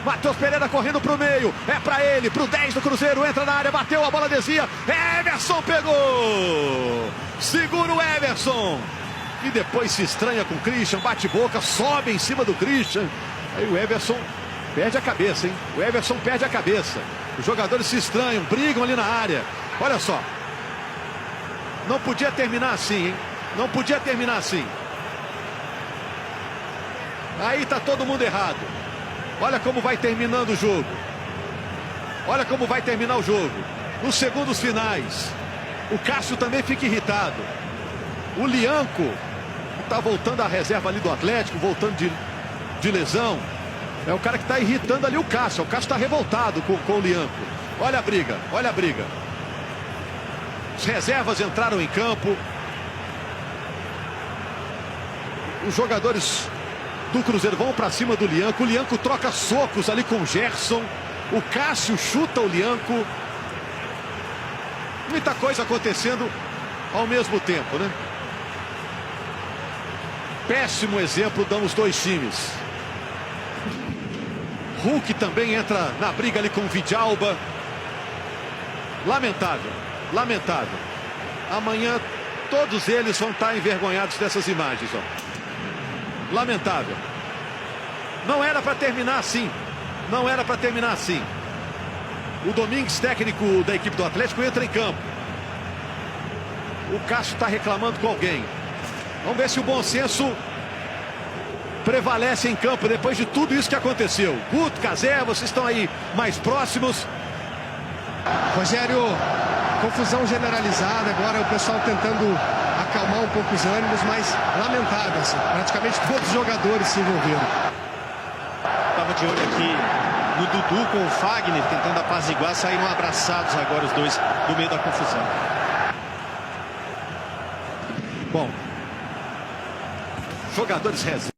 Matheus Pereira correndo pro meio. É pra ele, pro 10 do Cruzeiro. Entra na área, bateu, a bola desvia. Everson pegou. Segura o Everson. E depois se estranha com o Christian. Bate boca, sobe em cima do Christian. Aí o Everson perde a cabeça, hein? O Everson perde a cabeça. Os jogadores se estranham, brigam ali na área. Olha só. Não podia terminar assim, hein? Não podia terminar assim. Aí tá todo mundo errado. Olha como vai terminando o jogo. Olha como vai terminar o jogo. Nos segundos finais. O Cássio também fica irritado. O Lianco, que tá voltando à reserva ali do Atlético, voltando de lesão. É o cara que tá irritando ali o Cássio. O Cássio tá revoltado com o Lianco. Olha a briga, olha a briga. As reservas entraram em campo. Os jogadores do Cruzeiro vão para cima do Lianco. O Lianco troca socos ali com o Gerson. O Cássio chuta o Lianco. Muita coisa acontecendo ao mesmo tempo, né? Péssimo exemplo dão os dois times. Hulk também entra na briga ali com o Vidalba. Lamentável, lamentável. Amanhã todos eles vão estar envergonhados dessas imagens, ó. Lamentável. Não era para terminar assim. Não era para terminar assim. O Domingues, técnico da equipe do Atlético, entra em campo. O Cássio está reclamando com alguém. Vamos ver se o bom senso prevalece em campo depois de tudo isso que aconteceu. Guto, Cazé, vocês estão aí mais próximos. Rogério, confusão generalizada, agora o pessoal tentando acalmar um pouco os ânimos, mas lamentável, assim. Praticamente todos os jogadores se envolveram. Estava de olho aqui no Dudu com o Fagner, tentando apaziguar, saíram abraçados agora os dois no meio da confusão. Bom, jogadores reserva.